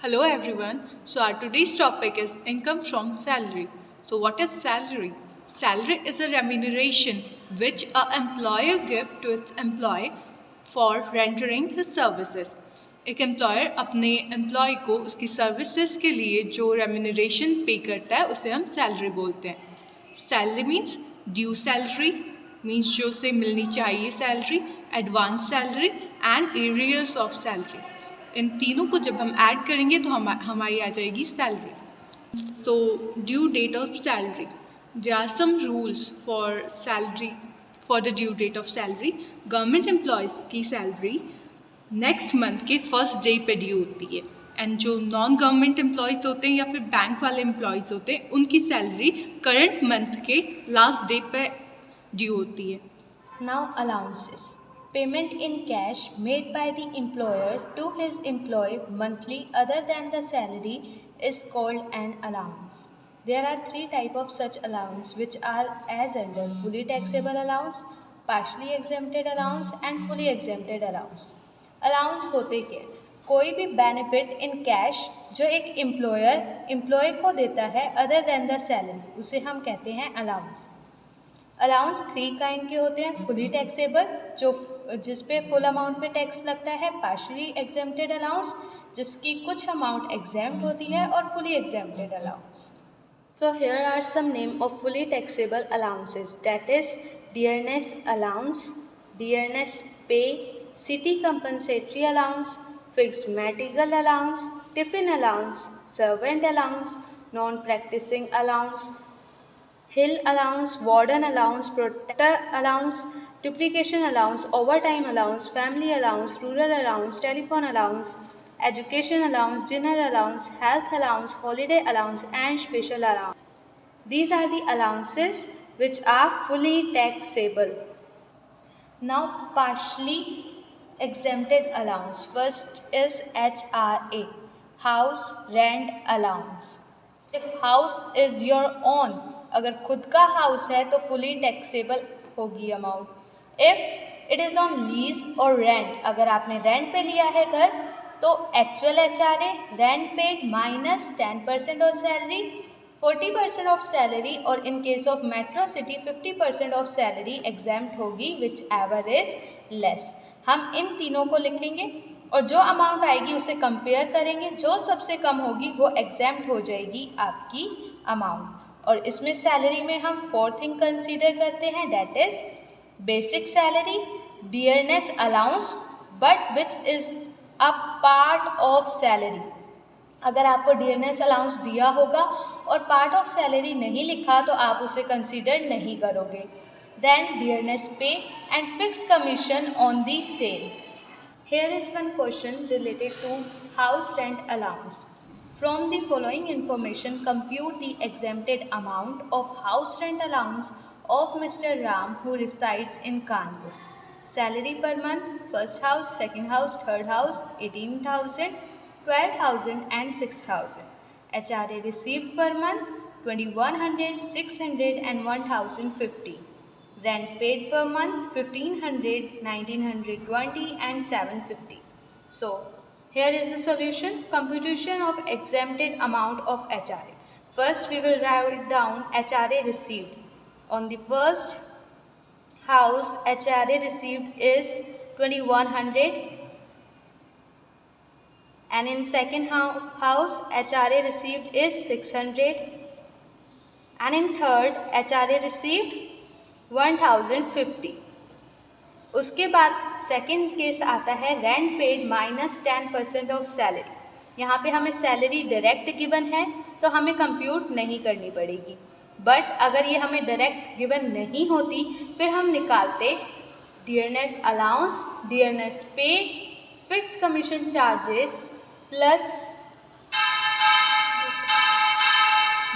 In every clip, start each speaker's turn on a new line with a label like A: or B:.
A: Hello everyone. So our today's topic is income from salary. So what is salary? Salary is a remuneration which a employer gives to its employee for rendering his services. एक employer अपने employ को उसकी services के लिए जो remuneration पे करता है उसे हम सैलरी बोलते हैं. Salary means due salary means जो उसे मिलनी चाहिए salary, advance salary and arrears of salary. इन तीनों को जब हम ऐड करेंगे तो हमारी आ जाएगी salary. So due date of salary. There are some rules for salary, for the due date of salary. Government employees की सैलरी नेक्स्ट मंथ के फर्स्ट डे पे ड्यू होती है, एंड जो नॉन गवर्नमेंट एम्प्लॉयज़ होते हैं या फिर बैंक वाले एम्प्लॉयज़ होते हैं उनकी सैलरी करंट मंथ के लास्ट डे पे ड्यू होती है.
B: Now allowances. Payment in cash made by the employer to his employee monthly other than the salary is called an allowance. There are three types of such allowance which are as under fully taxable allowance, partially exempted allowance and fully exempted allowance. Allowance होते क्या? कोई भी benefit in cash जो एक employ को देता है other than the salary, उसे हम कहते हैं अलाउंस. अलाउंस थ्री काइंड के होते हैं. फुली टैक्सेबल जो जिस पे फुल अमाउंट पे टैक्स लगता है, पार्शली एग्जेम्प्टेड अलाउंस जिसकी कुछ अमाउंट एग्जेम्प्ट होती है, और fully exempted allowance. So here are some name of fully taxable allowances, that is dearness allowance, dearness pay, city compensatory allowance, fixed medical allowance, tiffin allowance, servant allowance, non practising allowance, hill allowance, warden allowance, protector allowance, duplication allowance, overtime allowance, family allowance, rural allowance, telephone allowance, education allowance, dinner allowance, health allowance, holiday allowance and special allowance. These are the allowances which are fully taxable. Now partially exempted allowance. First is HRA, house rent allowance. If house is your own, अगर खुद का house है तो fully taxable होगी amount. If it is on lease और rent, अगर आपने rent पे लिया है घर तो actual HRA rent paid minus 10% of salary, 40% of salary, और in case of metro city 50% of salary exempt होगी विच एवर इज लेस. हम इन तीनों को लिखेंगे और जो अमाउंट आएगी उसे कंपेयर करेंगे, जो सबसे कम होगी वो एग्जेम्प्ट हो जाएगी आपकी अमाउंट. और इसमें सैलरी में हम फोर्थ थिंग कंसीडर करते हैं, that is basic salary, dearness allowance but which is a part of salary. अगर आपको डियरनेस अलाउंस दिया होगा और पार्ट ऑफ सैलरी नहीं लिखा तो आप उसे कंसीडर नहीं करोगे. Then dearness pay and fix commission on the sale. Here is one question related to house rent allowance. From the following information, compute the exempted amount of house rent allowance of Mr. Ram who resides in Kanpur. Salary per month, first house, second house, third house, 18,000, 12,000 and 6,000. HRA received per month, 2,100, 600 and 1,050. Rent paid per month, 1,500, 1,920 and 750. So, here is the solution. Computation of exempted amount of HRA. First, we will write down HRA received. On the first house, HRA received is 2,100, and in second house, HRA received is 600, and in third, HRA received 1,050. उसके बाद second case आता है rent paid minus 10% of salary. यहाँ पे हमें salary direct given है तो हमें कंप्यूट नहीं करनी पड़ेगी, बट अगर ये हमें डायरेक्ट गिवन नहीं होती फिर हम निकालते dearness allowance, dearness pay, fix commission charges plus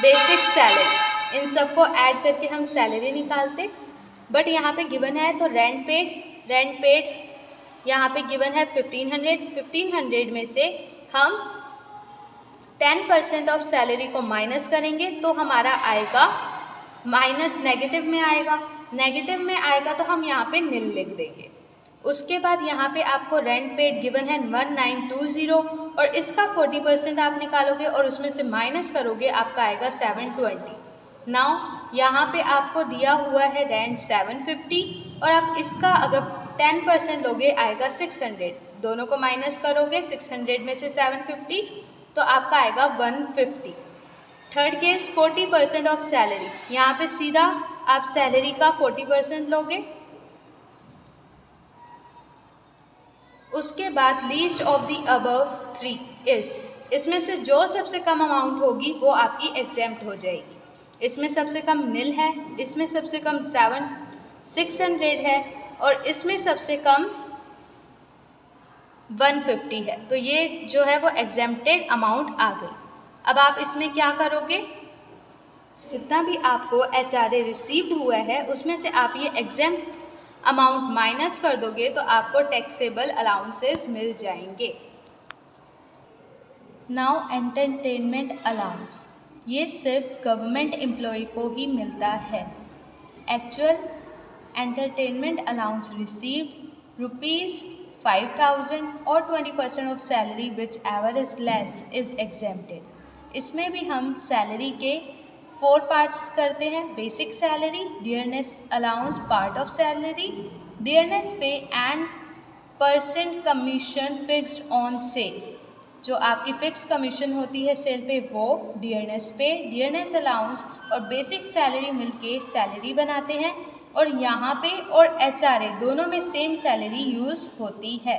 B: basic salary. इन सबको ऐड करके हम सैलरी निकालते. बट यहाँ पे गिवन है तो रेंट पेड यहाँ पे गिवन है 1,500 में से हम 10% ऑफ सैलरी को माइनस करेंगे तो हमारा आएगा माइनस, नेगेटिव में आएगा तो हम यहाँ पे निल लिख देंगे. उसके बाद यहाँ पे आपको रेंट पेड गिवन है 1920 और इसका 40% आप निकालोगे और उसमें से माइनस करोगे, आपका आएगा 720। नाउ यहाँ पे आपको दिया हुआ है रेंट 750 और आप इसका अगर 10% लोगे आएगा 600। दोनों को माइनस करोगे, 600 में से 750 तो आपका आएगा 150। थर्ड केस 40% ऑफ सैलरी, यहाँ पे सीधा आप सैलरी का 40% लोगे। उसके बाद least of the above 3 is, इसमें से जो सबसे कम अमाउंट होगी वो आपकी एग्जेम्प्ट हो जाएगी। इसमें सबसे कम नील है, इसमें सबसे कम 600 है और इसमें सबसे कम 150 है। तो ये जो है वो एग्जेम्प्टेड अमाउंट आ गई। अब आप इसमें क्या करोगे, जितना भी आपको HRA रिसीव्ड हुआ है उसमें से आप ये एग्जेम्प्ट अमाउंट माइनस कर दोगे तो आपको टैक्सेबल अलाउंसेस मिल जाएंगे। नाउ एंटरटेनमेंट अलाउंस, ये सिर्फ गवर्नमेंट एम्प्लॉय को ही मिलता है। एक्चुअल एंटरटेनमेंट अलाउंस रिसीव्ड ₹5000 और 20% of salary whichever is less is exempted. इसमें भी हम सैलरी के 4 पार्ट्स करते हैं। Basic salary, dearness allowance part of salary, dearness pay and percent commission fixed on sale. जो आपकी फिक्स कमीशन होती है सेल पे वो डियरनेस पे, डियरनेस अलाउंस और बेसिक सैलरी मिलके सैलरी बनाते हैं और यहाँ पे और HRA दोनों में सेम सैलरी यूज़ होती है।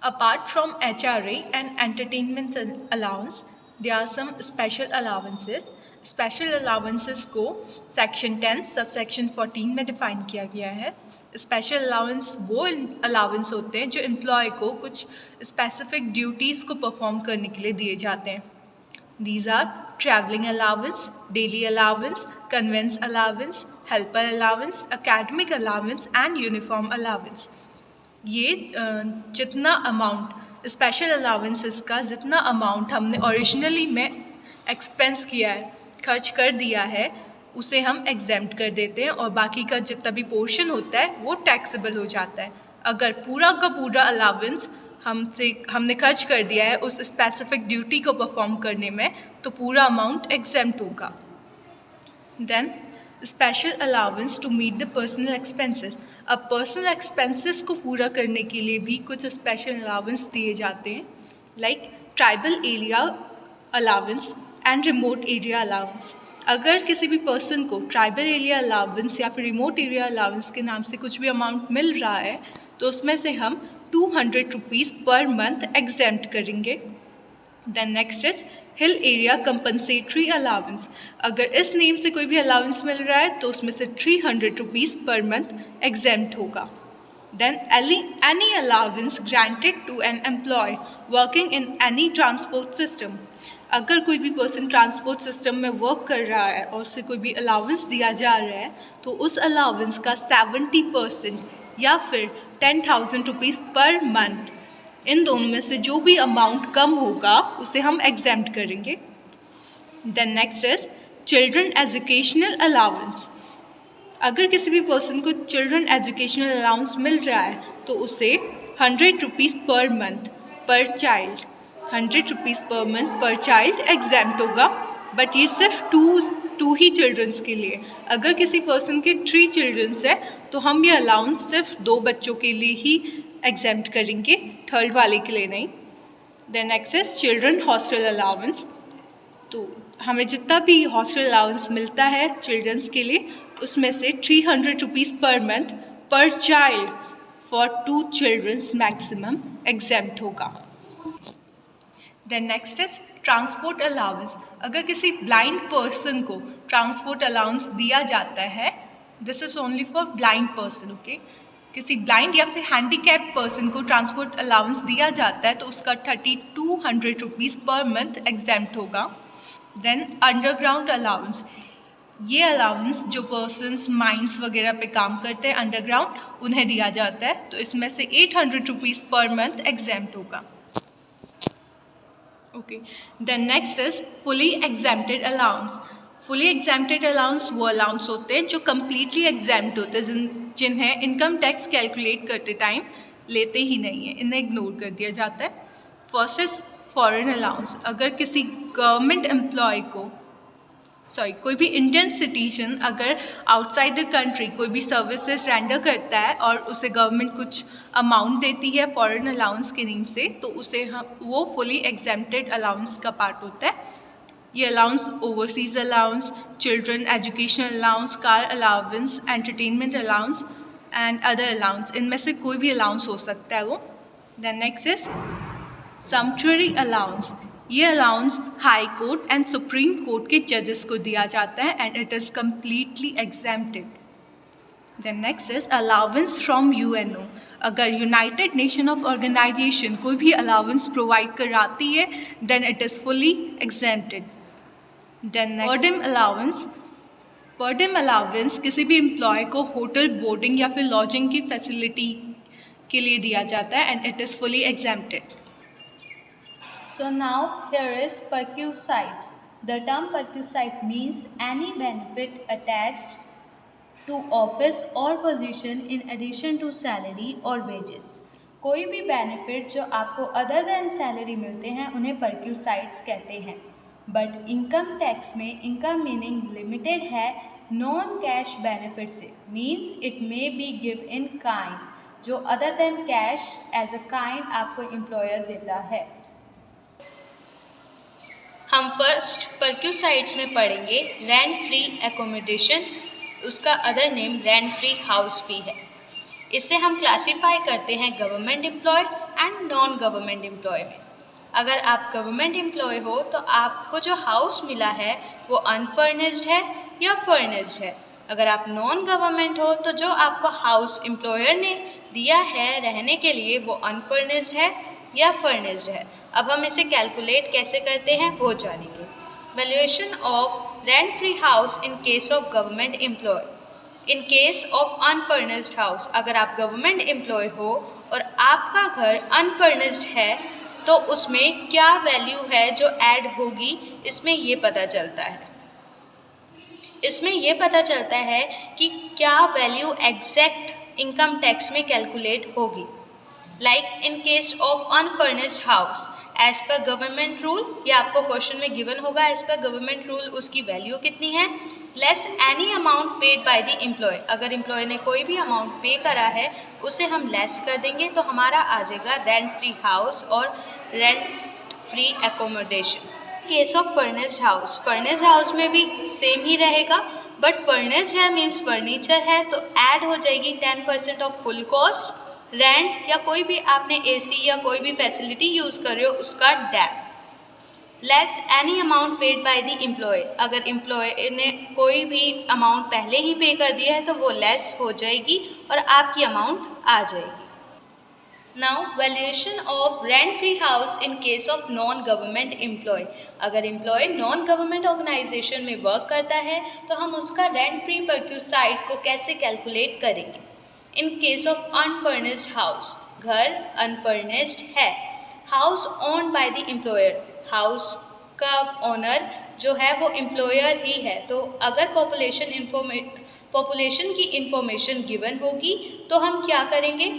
A: Apart from HRA and entertainment allowance, there are some special allowances. Special allowances को सेक्शन 10 सबसेक्शन 14 में डिफाइन किया गया है। स्पेशल अलाउंस वो अलाउंस होते हैं जो एम्प्लॉय को कुछ स्पेसिफिक ड्यूटीज़ को परफॉर्म करने के लिए दिए जाते हैं। These are traveling allowance, daily allowance, conveyance allowance, helper allowance, academic allowance and uniform allowance. ये जितना अमाउंट स्पेशल अलाउंसेस का जितना अमाउंट हमने ओरिजिनली में एक्सपेंस किया है, खर्च कर दिया है, उसे हम एग्जेम्प्ट कर देते हैं और बाकी का जितना भी पोर्शन होता है वो टैक्सेबल हो जाता है। अगर पूरा का पूरा अलाउंस हमने खर्च कर दिया है उस स्पेसिफिक ड्यूटी को परफॉर्म करने में तो पूरा अमाउंट एग्जेम्प्ट होगा। Then special allowance to meet the personal expenses. अब पर्सनल एक्सपेंसेस को पूरा करने के लिए भी कुछ स्पेशल अलाउंस दिए जाते हैं, like tribal area allowance and remote area allowance. अगर किसी भी पर्सन को ट्राइबल एरिया अलाउंस या फिर रिमोट एरिया अलाउंस के नाम से कुछ भी अमाउंट मिल रहा है तो उसमें से हम 200 रुपीज़ पर मंथ एग्जेम्प्ट करेंगे। Then next is hill area compensatory allowance. अगर इस नेम से कोई भी अलाउंस मिल रहा है तो उसमें से 300 रुपीज़ पर मंथ एग्जेम्प्ट होगा। Then any allowance granted to an employee working in any transport system. अगर कोई भी पर्सन ट्रांसपोर्ट सिस्टम में वर्क कर रहा है और उसे कोई भी अलाउंस दिया जा रहा है तो उस अलाउंस का 70% या फिर 10,000 रुपीज़ पर मंथ, इन दोनों में से जो भी अमाउंट कम होगा उसे हम एग्जेम्प्ट करेंगे। Then next is children educational allowance. अगर किसी भी पर्सन को चिल्ड्रन एजुकेशनल अलाउंस मिल रहा है तो उसे 100 rupees per month per child, 100 rupees per month per child exempt होगा। बट ये सिर्फ टू ही चिल्ड्रंस के लिए। अगर किसी पर्सन के 3 चिल्ड्रंस है तो हम ये अलाउंस सिर्फ 2 बच्चों के लिए ही एग्जेम्प्ट करेंगे, थर्ड वाले के लिए नहीं। Then next is children hostel allowance. तो हमें जितना भी हॉस्टल अलाउंस मिलता है चिल्ड्रंस के लिए उसमें से 300 rupees per month per child for 2 childrens maximum exempt होगा। Then next is transport allowance. अगर किसी ब्लाइंड पर्सन को ट्रांसपोर्ट अलाउंस दिया जाता है, this is only for blind person, okay. किसी ब्लाइंड या फिर हैंडीकैप पर्सन को ट्रांसपोर्ट अलाउंस दिया जाता है तो उसका 3200 रुपीज़ पर मंथ एग्जेम्प्ट होगा। Then underground allowance. ये अलाउंस जो पर्सन्स माइंस वगैरह पे काम करते हैं अंडरग्राउंड उन्हें दिया जाता है तो इसमें से 800 रुपीज़ पर मंथ एग्जेम्प्ट होगा, okay. Then next is fully exempted allowance. Fully exempted allowance वो अलाउंस होते हैं जो कम्प्लीटली एग्जाम्प्ट होते हैं, जिन्हें इनकम टैक्स कैलकुलेट करते टाइम लेते ही नहीं है, इन्हें इग्नोर कर दिया जाता है। First is foreign allowance. अगर किसी गवर्नमेंट एम्प्लॉय को कोई भी इंडियन सिटीजन अगर आउटसाइड द कंट्री कोई भी सर्विसेज रेंडर करता है और उसे गवर्नमेंट कुछ अमाउंट देती है फॉरेन अलाउंस के नेम से, तो उसे वो फुली एग्जेम्प्टेड अलाउंस का पार्ट होता है। ये allowance overseas allowance, children educational allowance, car allowance, entertainment allowance and other allowance, इनमें से कोई भी अलाउंस हो सकता है वो। Then next is sumptuary allowance. ये allowance high court and supreme court के जजेस को दिया जाता है and it is completely exempted. Then next is allowance from UNO. अगर यूनाइटेड नेशन ऑफ ऑर्गेनाइजेशन कोई भी अलाउंस प्रोवाइड कराती है then it is fully exempted. Then per diem allowance. Per diem allowance किसी भी एम्प्लॉय को होटल, बोर्डिंग या फिर लॉजिंग की फैसिलिटी के लिए दिया जाता है and it is fully exempted.
B: So now here is perquisites. The term perquisite means any benefit attached to office or position in addition to salary or wages. कोई भी बेनिफिट जो आपको अदर देन सैलरी मिलते हैं उन्हें perquisites कहते हैं। But income tax में इनकम मीनिंग लिमिटेड है नॉन कैश बेनिफिट से, means it may be give in kind, जो other than cash as a kind आपको एम्प्लॉयर देता है। हम फर्स्ट परक्यूसाइट्स में पढ़ेंगे रेंट फ्री एकोमोडेशन, उसका other name rent free house भी है। इसे हम क्लासीफाई करते हैं government employ and non government employ में। अगर आप गवर्नमेंट एम्प्लॉय हो तो आपको जो हाउस मिला है वो अनफर्निश्ड है या फर्निश्ड है। अगर आप नॉन गवर्नमेंट हो तो जो आपको हाउस एम्प्लॉयर ने दिया है रहने के लिए वो अनफर्निश्ड है या फर्निश्ड है। अब हम इसे कैलकुलेट कैसे करते हैं वो जानेंगे। Valuation of rent free house in case of government employee. In case of unfurnished house, अगर आप गवर्नमेंट एम्प्लॉय हो और आपका घर अनफर्निश्ड है तो उसमें क्या वैल्यू है जो ऐड होगी, इसमें ये पता चलता है। इसमें ये पता चलता है कि क्या वैल्यू एग्जैक्ट इनकम टैक्स में कैलकुलेट होगी। Like in case of unfurnished house as per government rule, ये आपको क्वेश्चन में गिवन होगा एज पर गवर्नमेंट रूल उसकी वैल्यू कितनी है, less any amount paid by the employee. अगर एम्प्लॉय ने कोई भी अमाउंट पे करा है उसे हम लेस कर देंगे तो हमारा आ जाएगा रेंट फ्री हाउस और rent free accommodation. Case of furnished house, furnished house में भी सेम ही रहेगा, बट फर्निश्ड है मीन्स फर्नीचर है तो ऐड हो जाएगी 10% ऑफ फुल कॉस्ट, रेंट या कोई भी आपने एसी या कोई भी फैसिलिटी यूज़ कर रहे हो उसका depth, less any amount paid by the employee. अगर एम्प्लॉय ने कोई भी अमाउंट पहले ही पे कर दिया है तो वो लेस हो जाएगी और आपकी अमाउंट आ जाएगी। Now valuation of rent free house in case of non government employee. अगर एम्प्लॉय नॉन गवर्नमेंट ऑर्गेनाइजेशन में वर्क करता है तो हम उसका रेंट फ्री परक्यूसाइट को कैसे कैलकुलेट करेंगे। इन केस ऑफ अनफर्निश्ड हाउस, घर अनफर्निश्ड है, house owned by the employer, house का ओनर जो है वो एम्प्लॉयर ही है, तो अगर पॉपुलेशन की इंफॉर्मेशन गिवन होगी तो हम क्या करेंगे।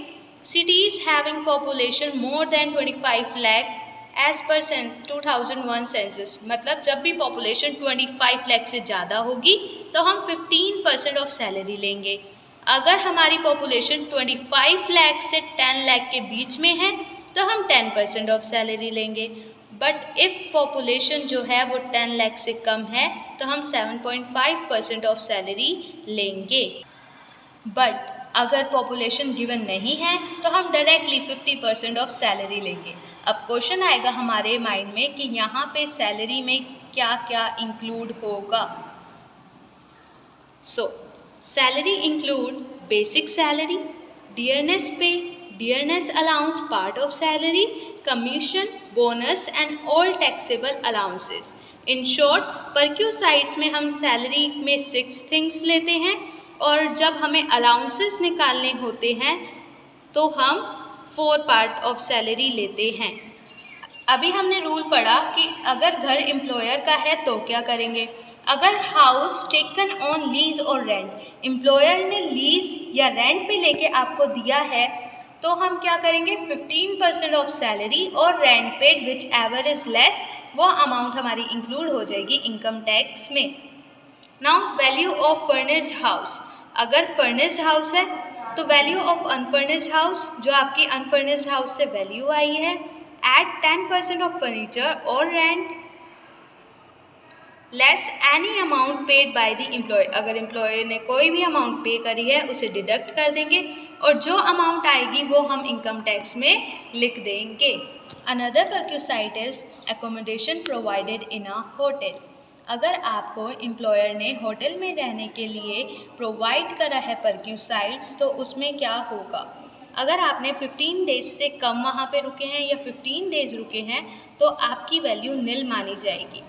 B: Cities having population more than 25 lakh as per 2001 census, मतलब जब भी पॉपुलेशन 25 लाख से ज़्यादा होगी तो हम 15% ऑफ सैलरी लेंगे। अगर हमारी पॉपुलेशन 25 लाख से 10 लाख के बीच में है तो हम 10% ऑफ सैलरी लेंगे, बट इफ़ पॉपुलेशन जो है वो 10 लाख से कम है तो हम 7.5% ऑफ सैलरी लेंगे। बट अगर पॉपुलेशन गिवन नहीं है तो हम डायरेक्टली 50% ऑफ सैलरी लेंगे। अब क्वेश्चन आएगा हमारे माइंड में कि यहाँ पे सैलरी में क्या क्या इंक्लूड होगा। So salary include basic salary, dearness pay, dearness allowance part of salary, commission, bonus and all taxable allowances. In short perquisites में हम सैलरी में 6 थिंग्स लेते हैं और जब हमें अलाउंसेस निकालने होते हैं तो हम 4 पार्ट ऑफ सैलरी लेते हैं। अभी हमने रूल पढ़ा कि अगर घर एम्प्लॉयर का है तो क्या करेंगे। अगर हाउस टेकन ऑन लीज और रेंट, एम्प्लॉयर ने लीज या रेंट पे लेके आपको दिया है, तो हम क्या करेंगे, 15% ऑफ सैलरी और rent paid whichever is less, वो अमाउंट हमारी इंक्लूड हो जाएगी इनकम टैक्स में। Now value of furnished house, अगर फर्निश्ड हाउस है तो वैल्यू ऑफ अनफर्निश्ड हाउस, जो आपकी अनफर्निश्ड हाउस से वैल्यू आई है, एट 10% ऑफ फर्नीचर और rent less any amount paid by the employee, अगर एम्प्लॉय ने कोई भी अमाउंट पे करी है उसे डिडक्ट कर देंगे और जो अमाउंट आएगी वो हम इनकम टैक्स में लिख देंगे। Another perquisite is accommodation provided in a hotel, अगर आपको एम्प्लॉयर ने होटल में रहने के लिए प्रोवाइड करा है पर्क्यूसाइट्स, तो उसमें क्या होगा, अगर आपने 15 डेज से कम वहाँ पे रुके हैं या 15 डेज रुके हैं तो आपकी वैल्यू नील मानी जाएगी।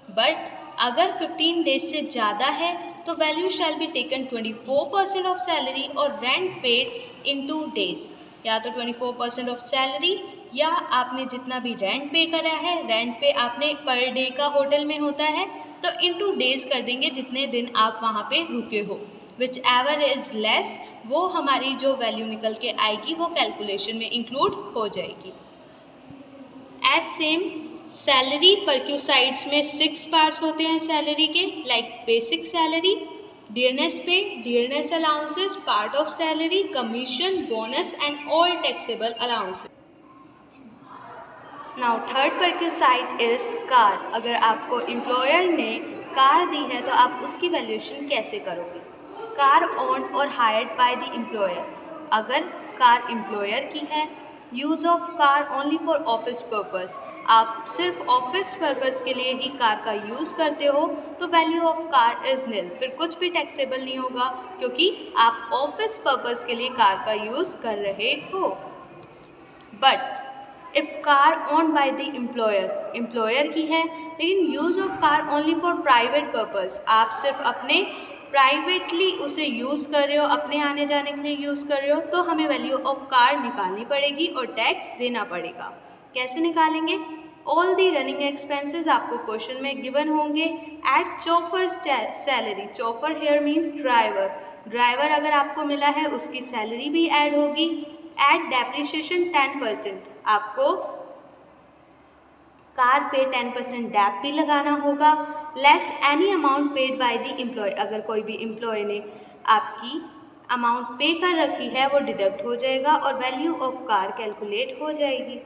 B: बट अगर 15 डेज से ज़्यादा है तो value shall be taken 24% of salary और रेंट पेड इन 2 डेज, या तो 24% ऑफ सैलरी या आपने जितना भी रेंट पे करा है, रेंट पे आपने पर डे का होटल में होता है तो इन 2 डेज कर देंगे जितने दिन आप वहाँ पे रुके हो, विच एवर इज़ लेस, वो हमारी जो वैल्यू निकल के आएगी वो कैलकुलेशन में इंक्लूड हो जाएगी। एज सेम सैलरी पर्क्यूसाइड्स में 6 पार्ट्स होते हैं सैलरी के, like basic salary, dearness pay, dearness allowances, part of salary, commission, bonus and all taxable allowances. Now third perquisite is car, अगर आपको एम्प्लॉयर ने कार दी है तो आप उसकी वैल्यूएशन कैसे करोगे। कार ओन्ड और हायर्ड बाय द एम्प्लॉयर, अगर कार एम्प्लॉयर की है, use of car only for office purpose, आप सिर्फ ऑफिस पर्पस के लिए ही कार का यूज़ करते हो तो वैल्यू ऑफ कार इज़ निल, फिर कुछ भी टैक्सेबल नहीं होगा क्योंकि आप ऑफिस पर्पस के लिए कार का यूज़ कर रहे हो। But if car owned by the employer, employer की है लेकिन use of car only for private purpose, आप सिर्फ अपने प्राइवेटली उसे यूज़ कर रहे हो, अपने आने जाने के लिए यूज़ कर रहे हो, तो हमें वैल्यू ऑफ कार निकालनी पड़ेगी और टैक्स देना पड़ेगा। कैसे निकालेंगे, ऑल दी रनिंग एक्सपेंसेस आपको क्वेश्चन में गिवन होंगे at chauffeur salary, chauffeur here means driver, driver अगर आपको मिला है उसकी सैलरी भी ऐड होगी। एट डेप्रिसिएशन 10%, आपको कार पे 10% डैप भी लगाना होगा। Less any amount paid by the employee, अगर कोई भी एम्प्लॉय ने आपकी अमाउंट पे कर रखी है वो डिडक्ट हो जाएगा और वैल्यू ऑफ कार कैलकुलेट हो जाएगी।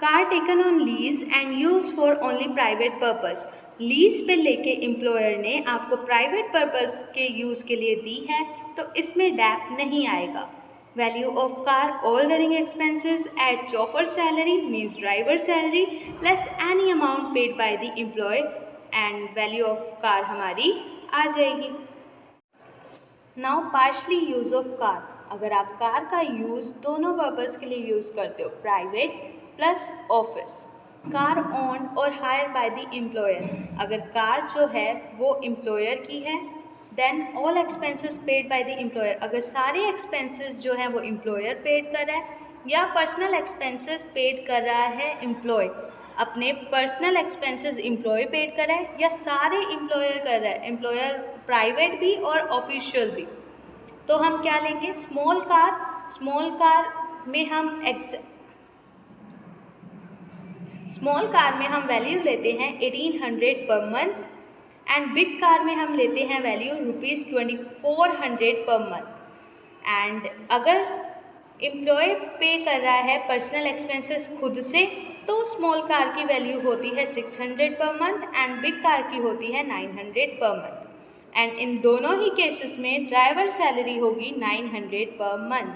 B: Car taken on lease and use for only private purpose, lease पे लेके एम्प्लॉयर ने आपको प्राइवेट पर्पस के यूज़ के लिए दी है तो इसमें डैप नहीं आएगा। Value of car all running expenses at chauffeur salary means driver salary less any amount paid by the employ and value of car हमारी आ जाएगी। Now partially use of car, अगर आप कार का यूज़ दोनों पर्पज़ के लिए use करते हो, private plus office. Car owned और हायर बाय द एम्प्लॉयर, अगर कार जो है वो एम्प्लॉयर की है, then all expenses paid by the employer, अगर सारे एक्सपेंसेस जो हैं वो एम्प्लॉयर पेड कर रहा है या पर्सनल एक्सपेंसेस पेड कर रहा है एम्प्लॉय, अपने पर्सनल एक्सपेंसेस एम्प्लॉय पेड कर रहा है या सारे एम्प्लॉयर कर रहा है, एम्प्लॉयर प्राइवेट भी और ऑफिशियल भी, तो हम क्या लेंगे, स्मॉल कार, स्मॉल कार में हम वैल्यू लेते हैं 1800 per month and big car में हम लेते हैं वैल्यू ₹2400 पर मंथ। एंड अगर एम्प्लॉय पे कर रहा है पर्सनल एक्सपेंसेस खुद से तो स्मॉल कार की वैल्यू होती है 600 per month and big car की होती है 900 पर मंथ। एंड इन दोनों ही केसेस में ड्राइवर सैलरी होगी 900 per month.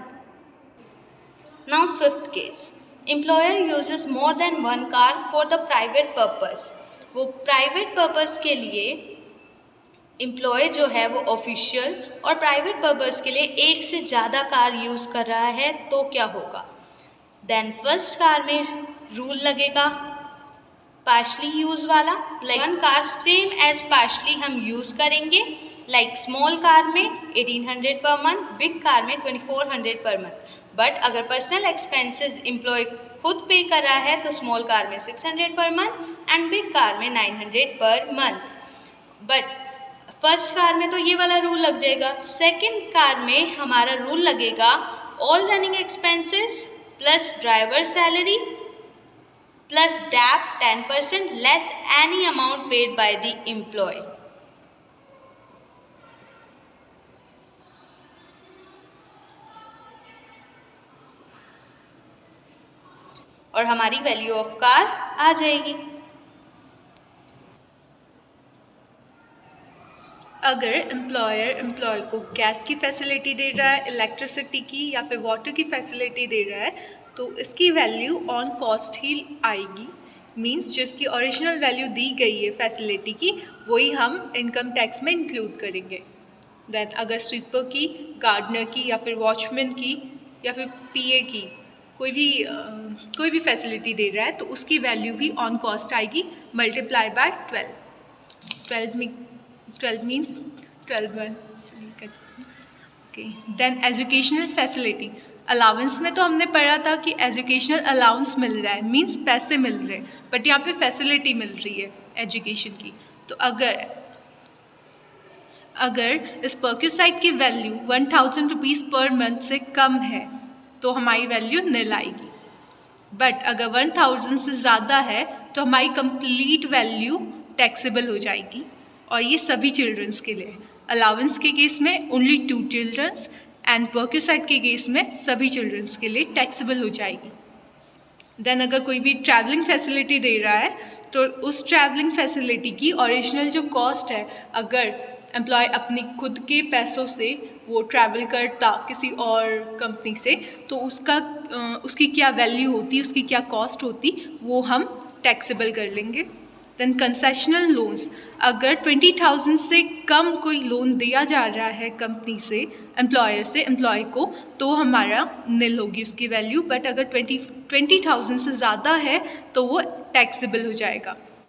B: Now fifth case, employer uses more than one car for the private purpose, वो प्राइवेट पर्पस के लिए एम्प्लॉय जो है वो ऑफिशियल और प्राइवेट पर्पस के लिए एक से ज़्यादा कार यूज़ कर रहा है तो क्या होगा, देन फर्स्ट कार में रूल लगेगा पार्शली यूज़ वाला, like one car same as partially हम यूज़ करेंगे, लाइक स्मॉल कार में 1800 पर मंथ, बिग कार में 2400 पर मंथ। बट अगर पर्सनल एक्सपेंसेस एम्प्लॉय खुद पे कर रहा है तो स्मॉल कार में 600 per month and big car में 900 पर मंथ। बट फर्स्ट कार में तो ये वाला रूल लग जाएगा, सेकंड कार में हमारा रूल लगेगा all running expenses plus driver salary plus डैप 10% less any amount paid by the employee. और हमारी वैल्यू ऑफ कार आ जाएगी।
A: अगर एम्प्लॉयर एम्प्लॉय को गैस की फैसिलिटी दे रहा है, इलेक्ट्रिसिटी की या फिर वाटर की फैसिलिटी दे रहा है, तो इसकी वैल्यू ऑन कॉस्ट ही आएगी। मींस जो इसकी ओरिजिनल वैल्यू दी गई है फैसिलिटी की, वही हम इनकम टैक्स में इंक्लूड करेंगे। देन अगर स्वीपर की, गार्डनर की या फिर वॉचमैन की या फिर पीए की कोई भी फैसिलिटी दे रहा है, तो उसकी वैल्यू भी ऑन कॉस्ट आएगी multiply by 12 means 12 okay. Then educational facility, allowance में तो हमने पढ़ा था कि एजुकेशनल अलाउंस मिल रहा है, मीन्स पैसे मिल रहे हैं, बट यहाँ पे फैसिलिटी मिल रही है एजुकेशन की। तो अगर इस पर्क्यूसाइट की वैल्यू 1000 रुपीज़ पर मंथ से कम है तो हमारी वैल्यू निल आएगी। बट अगर 1000 से ज़्यादा है तो हमारी कंप्लीट वैल्यू टैक्सेबल हो जाएगी, और ये सभी चिल्ड्रंस के लिए। अलाउंस के केस में ओनली 2 चिल्ड्रंस एंड पर्क्यूसाइट के केस में सभी चिल्ड्रंस के लिए टैक्सेबल हो जाएगी। देन अगर कोई भी ट्रैवलिंग फैसिलिटी दे रहा है तो उस ट्रैवलिंग फैसिलिटी की ओरिजिनल जो कॉस्ट है, अगर एम्प्लॉय अपनी खुद के पैसों से वो ट्रैवल करता किसी और कंपनी से, तो उसकी क्या वैल्यू होती, उसकी क्या कॉस्ट होती, वो हम टैक्सेबल कर लेंगे। देन कंसेशनल लोन्स, अगर 20,000 से कम कोई लोन दिया जा रहा है कंपनी से एम्प्लॉयर से एम्प्लॉय को, तो हमारा निल होगी उसकी वैल्यू। बट अगर 20,000 से ज़्यादा है तो वो टैक्सेबल हो जाएगा।